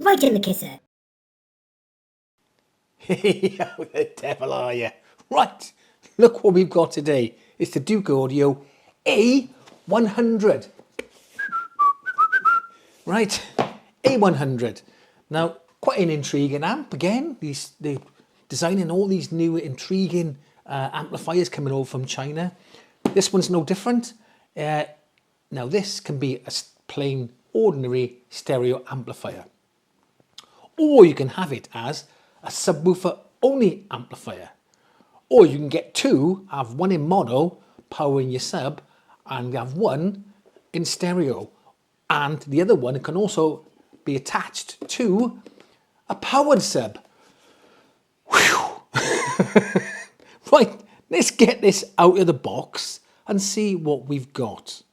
right in the kisser. Hey, how the devil are you? Right, look what we've got today. It's the Douk Audio A100. Right, A100. Now, quite an intriguing amp again. They're designing all these new intriguing amplifiers coming over from China. This one's no different. Now, this can be a plain, ordinary stereo amplifier. Or you can have it as a subwoofer only amplifier. Or you can get two, have one in mono, powering your sub, and have one in stereo. And the other one can also be attached to a powered sub. Whew. Right, let's get this out of the box and see what we've got.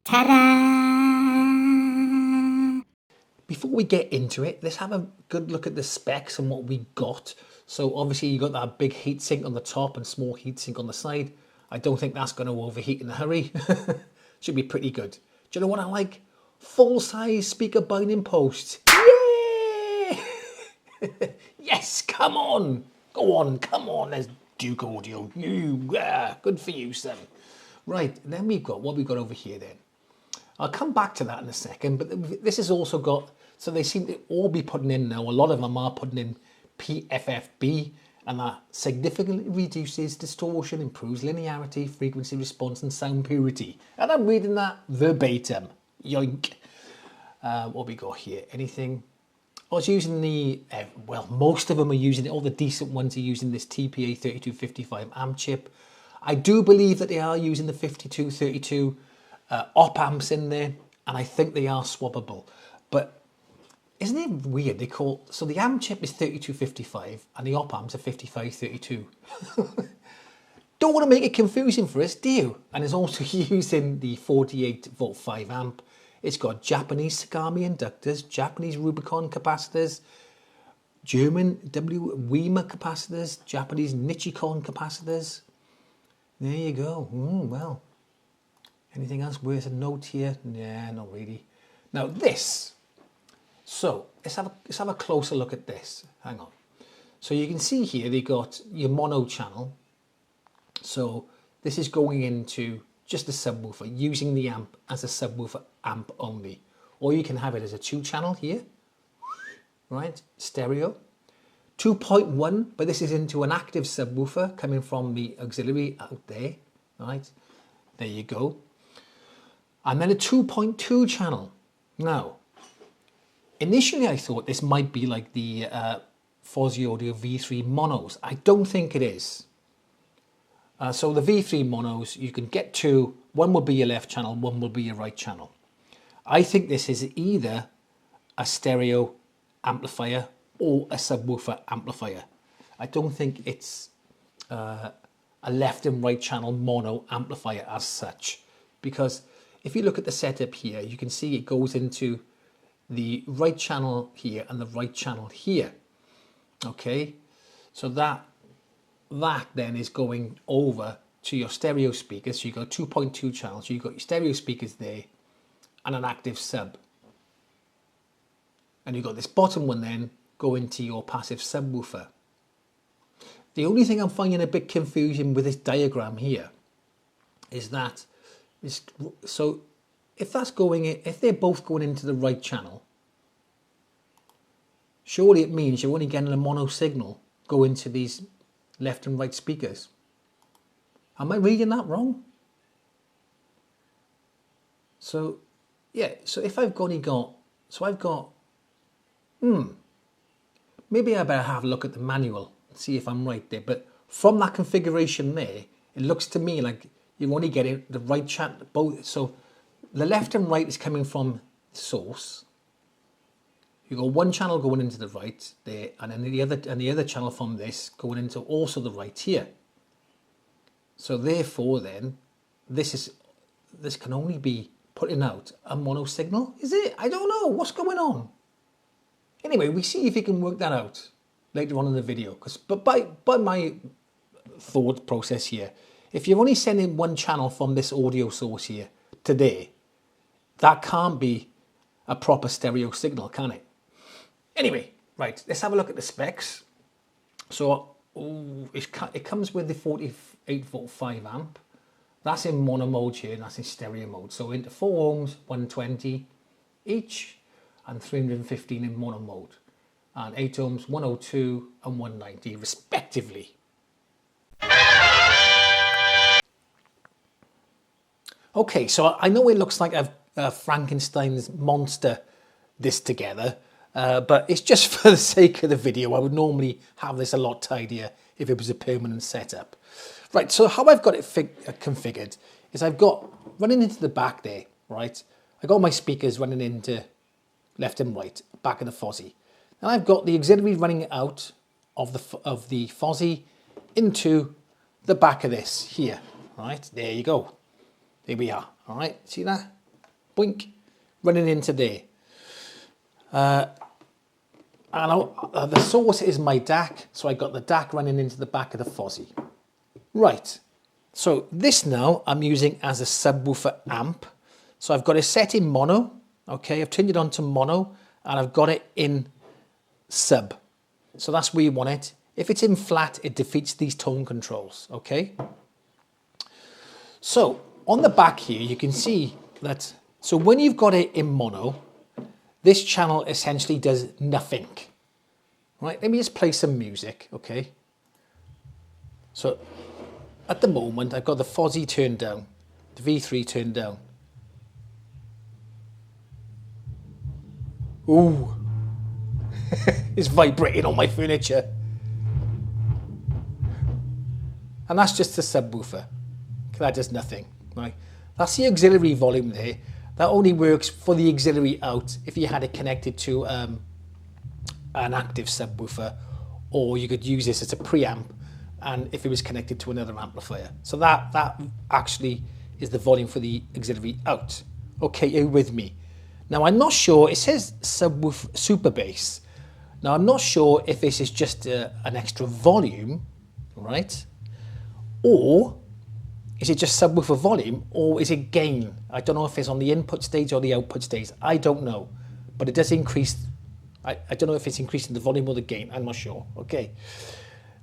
Ta-da! Before we get into it, let's have a good look at the specs and what we got. So obviously you got that big heatsink on the top and small heatsink on the side. I don't think that's going to overheat in a hurry. Should be pretty good. Do you know what I like? Full-size speaker binding post. Yay! Yes, come on. Go on, come on. There's Douk Audio. Good for you, son. Right, then we've got what we've got over here then. I'll come back to that in a second, but this has also got, so they seem to all be putting in now, a lot of them are putting in PFFB, and that significantly reduces distortion, improves linearity, frequency response, and sound purity. And I'm reading that verbatim. Yoink. What we got here? Anything? I was using the, well, most of them are using it, all the decent ones are using this TPA 3255 amp chip. I do believe that they are using the 5232 op amps in there, and I think they are swappable. But isn't it weird? They call, so the amp chip is 3255 and the op amps are 5532. Don't want to make it confusing for us, do you? And it's also using the 48 volt 5 amp. It's got Japanese Sagami inductors, Japanese Rubicon capacitors, German Weimar capacitors, Japanese Nichicon capacitors. There you go. Well, anything else worth a note here? Yeah, not really. Now this. So let's have a closer look at this. Hang on. So you can see here they got your mono channel. So this is going into just a subwoofer, using the amp as a subwoofer amp only. Or you can have it as a 2-channel here, right? Stereo. 2.1, but this is into an active subwoofer coming from the auxiliary out there, right? There you go. And then a 2.2 channel. Now, initially I thought this might be like the Fozzy Audio V3 monos. I don't think it is. So the V3 monos, you can get two. One will be your left channel, one will be your right channel. I think this is either a stereo amplifier or a subwoofer amplifier. I don't think it's a left and right channel mono amplifier as such, because if you look at the setup here, you can see it goes into the right channel here and the right channel here. Okay, so that then is going over to your stereo speakers. So you've got 2.2 channels, so you've got your stereo speakers there and an active sub. And you've got this bottom one then go into your passive subwoofer. The only thing I'm finding a bit confusing with this diagram here is that, so if that's going in, if they're both going into the right channel, surely it means you're only getting a mono signal go into these left and right speakers. Am I reading that wrong? So yeah, so if I've only got, so I've got maybe I better have a look at the manual and see if I'm right there. But from that configuration there, it looks to me like you're only getting the right channel, both. So the left and right is coming from the source. You got one channel going into the right there, and then the other channel from this going into also the right here. So therefore, then this can only be putting out a mono signal. Is it? I don't know what's going on. Anyway, we see if you can work that out later on in the video. But by my thought process here, if you're only sending one channel from this audio source here today, that can't be a proper stereo signal, can it? Anyway, right, let's have a look at the specs. So it comes with the 48-volt 5 amp. That's in mono mode here, and that's in stereo mode. So into 4 ohms, 120 each, and 315 in mono mode. And 8 ohms, 102 and 190 respectively. Okay, so I know it looks like I've Frankenstein's monster this together, but it's just for the sake of the video. I would normally have this a lot tidier if it was a permanent setup. Right, so how I've got it configured is I've got running into the back there, right? I got my speakers running into left and right, back of the Fozzy. And I've got the auxiliary running out of the Fozzy into the back of this here, right? There you go. There we are, all right? See that? Boink, running into there. And the source is my DAC, so I got the DAC running into the back of the Fozzy. Right, so this now I'm using as a subwoofer amp. So I've got it set in mono, okay? I've turned it on to mono, and I've got it in sub. So that's where you want it. If it's in flat, it defeats these tone controls, okay? So on the back here, you can see that, so when you've got it in mono, this channel essentially does nothing, right? Let me just play some music, okay? So at the moment, I've got the Fozzy turned down, the V3 turned down. Ooh, it's vibrating on my furniture. And that's just the subwoofer. That does nothing, right? That's the auxiliary volume there. That only works for the auxiliary out if you had it connected to an active subwoofer, or you could use this as a preamp and if it was connected to another amplifier. So that actually is the volume for the auxiliary out. Okay, are you with me? Now I'm not sure, it says subwoofer super bass. Now I'm not sure if this is just an extra volume, right? Or is it just subwoofer volume, or is it gain? I don't know if it's on the input stage or the output stage. I don't know, but it does increase. I don't know if it's increasing the volume or the gain. I'm not sure. Okay,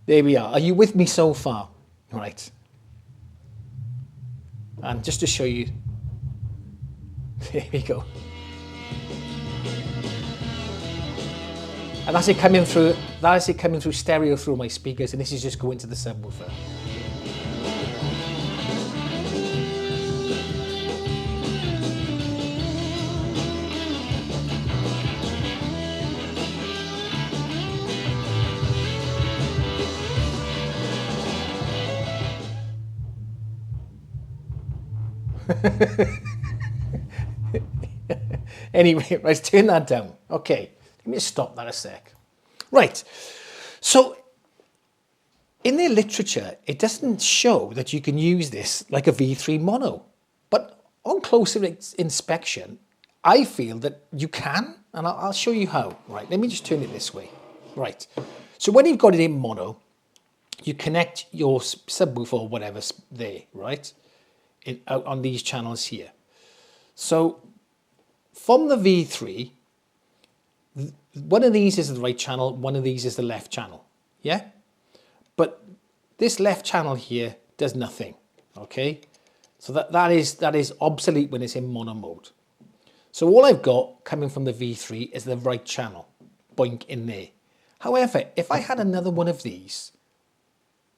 there we are. Are you with me so far? Right. And just to show you, there we go. And that's it coming through. That is it coming through stereo through my speakers, and this is just going to the subwoofer. Anyway, let's turn that down. Okay, let me just stop that a sec. Right, so in the literature, it doesn't show that you can use this like a V3 mono. But on closer inspection, I feel that you can, and I'll show you how. Right, let me just turn it this way. Right, so when you've got it in mono, you connect your subwoofer or whatever there, right? Out on these channels here. So from the V3, one of these is the right channel, one of these is the left channel, yeah? But this left channel here does nothing, okay? So that is obsolete when it's in mono mode. So all I've got coming from the V3 is the right channel, boink, in there. However, if I had another one of these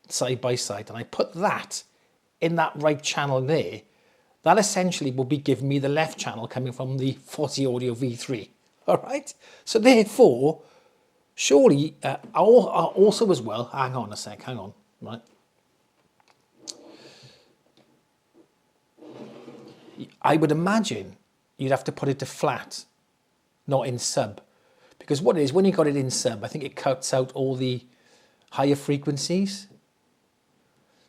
side by side and I put that in that right channel there, that essentially will be giving me the left channel coming from the Fozzy Audio V3, All right. So therefore, surely, also as well, hang on a sec, hang on, right? I would imagine you'd have to put it to flat, not in sub. Because what it is, when you got it in sub, I think it cuts out all the higher frequencies.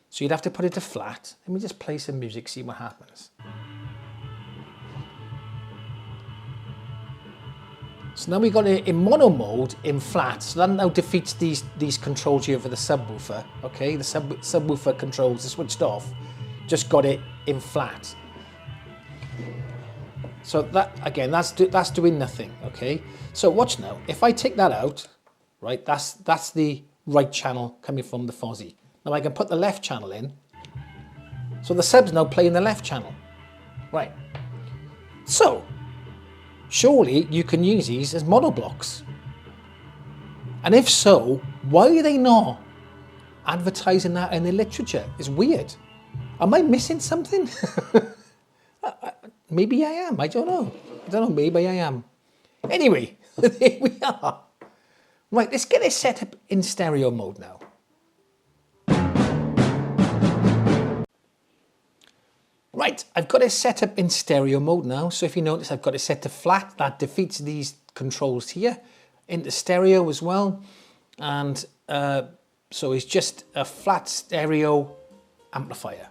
So you'd have to put it to flat. Let me just play some music, see what happens. So now we got it in mono mode in flat. So that now defeats these controls here for the subwoofer. Okay, the subwoofer controls are switched off. Just got it in flat. So that, again, that's doing nothing, okay? So watch now, if I take that out, right, that's the right channel coming from the Fozzy. Now I can put the left channel in, so the sub's now playing the left channel, right? So, surely you can use these as monoblocks. And if so, why are they not advertising that in the literature? It's weird. Am I missing something? Maybe I am, I don't know. Maybe I am. Anyway, here we are. Right, let's get it set up in stereo mode now. Right, I've got it set up in stereo mode now. So if you notice, I've got it set to flat. That defeats these controls here. Into stereo as well. And so it's just a flat stereo amplifier.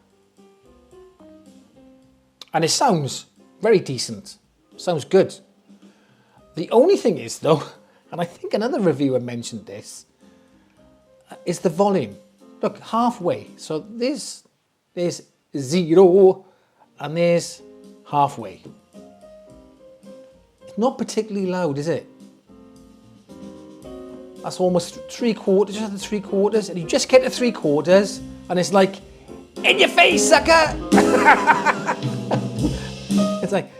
And it sounds very decent. Sounds good. The only thing is though, and I think another reviewer mentioned this, is the volume. Look, halfway. So there's 0 and there's halfway. It's not particularly loud, is it? That's almost 3/4, just the 3/4, and you just get to 3/4 and it's like, in your face, sucker! It's like,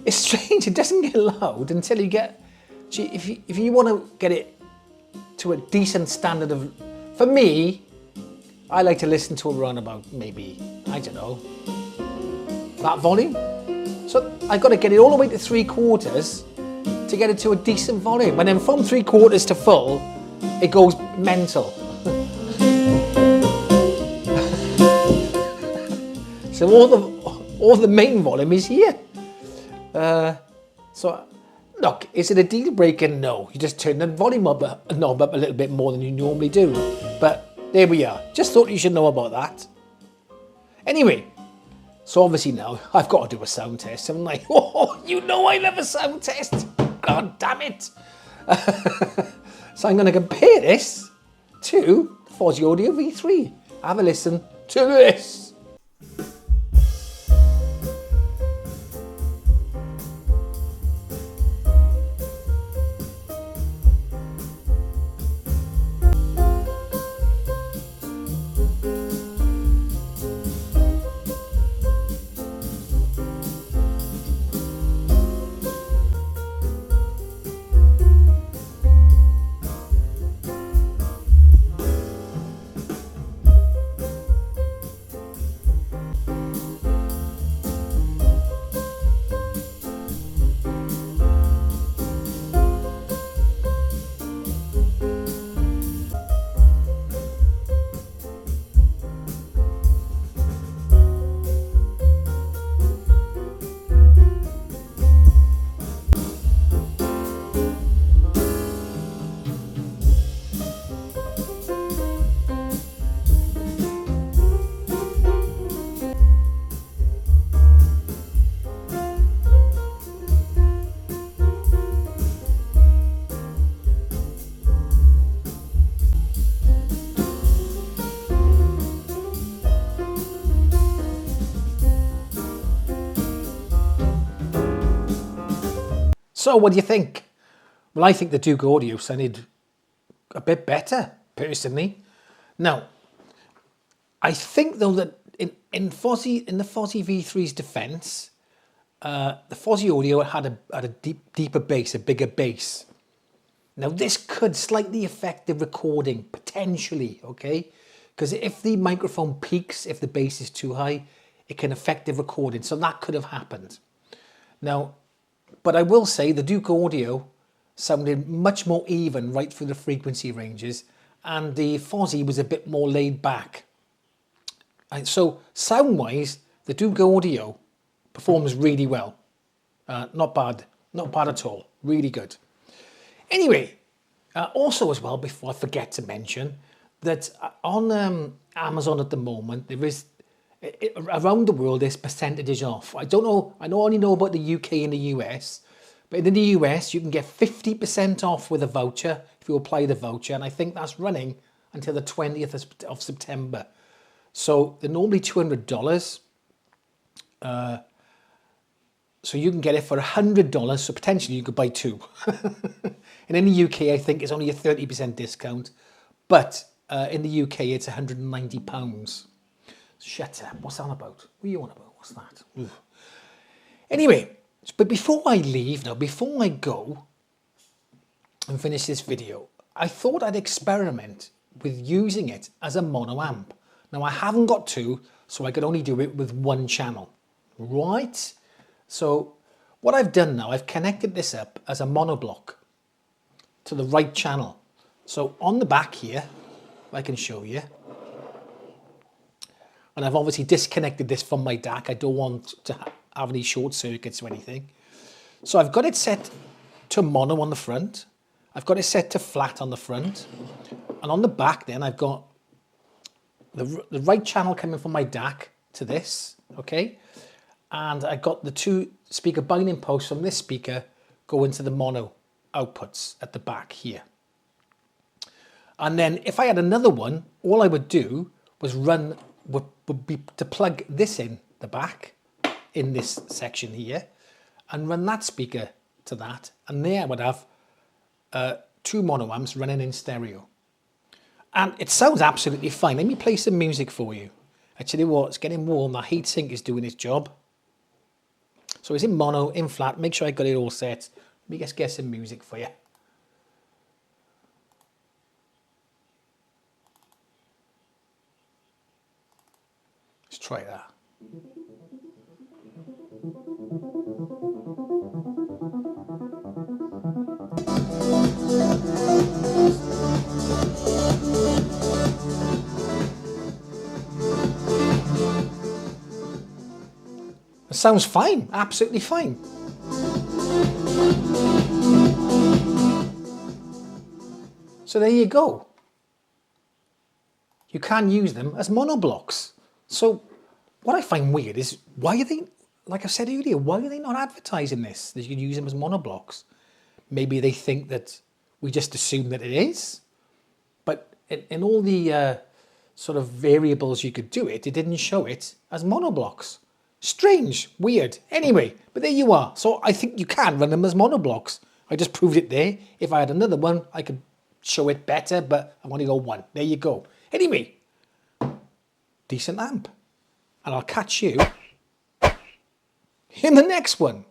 it's strange, it doesn't get loud until you get, if you want to get it to a decent standard of, for me, I like to listen to it around about maybe, I don't know, that volume. So I've got to get it all the way to 3/4 to get it to a decent volume. And then from 3/4 to full, it goes mental. So all the main volume is here. So look, is it a deal breaker? No, you just turn the volume knob up a little bit more than you normally do. But there we are. Just thought you should know about that. Anyway, so obviously now I've got to do a sound test. I'm like, oh, you know I love a sound test. God damn it. So I'm going to compare this to Fozzy Audio V3. Have a listen to this. So what do you think? Well, I think the Douk audio sounded a bit better, personally. Now, I think though that in the Fozzy V3's defense, the Fozzy audio had a deeper bass, a bigger bass. Now this could slightly affect the recording, potentially, okay? Because if the microphone peaks, if the bass is too high, it can affect the recording. So that could have happened. Now, but I will say the Douk audio sounded much more even right through the frequency ranges, and the Fozzy was a bit more laid back. And so sound-wise, the Douk audio performs really well. Not bad at all. Really good. Anyway, also as well, before I forget to mention that on Amazon at the moment, there is around the world there's percentages off. I don't know. I only know about the UK and the US, but in the US you can get 50% off with a voucher if you apply the voucher, and I think that's running until the 20th of September. So they're normally $200. So you can get it for $100, so potentially you could buy two. And in the UK, I think it's only a 30% discount, but in the UK, it's £190. Shut up, what's that about? What are you on about? What's that? Ugh. Anyway, but before I leave now, before I go and finish this video, I thought I'd experiment with using it as a mono amp. Now I haven't got two, so I could only do it with one channel, right? So what I've done now, I've connected this up as a monoblock to the right channel. So on the back here, I can show you. And I've obviously disconnected this from my DAC. I don't want to have any short circuits or anything. So I've got it set to mono on the front. I've got it set to flat on the front. And on the back then, I've got the right channel coming from my DAC to this, okay? And I got the two speaker binding posts from this speaker going to the mono outputs at the back here. And then if I had another one, all I would do was would be to plug this in the back in this section here and run that speaker to that. And there I would have two mono amps running in stereo. And it sounds absolutely fine. Let me play some music for you. I tell you what, it's getting warm. That heatsink is doing its job. So it's in mono, in flat. Make sure I got it all set. Let me just get some music for you. Let's try that. It sounds fine, absolutely fine. So there you go. You can use them as monoblocks. So what I find weird is why are they, like I said earlier, why are they not advertising this, that you can use them as monoblocks? Maybe they think that we just assume that it is. But in all the sort of variables you could do it, it didn't show it as monoblocks. Strange, weird. Anyway, but there you are. So I think you can run them as monoblocks. I just proved it there. If I had another one, I could show it better, but I've only got one. There you go. Anyway, decent amp. And I'll catch you in the next one.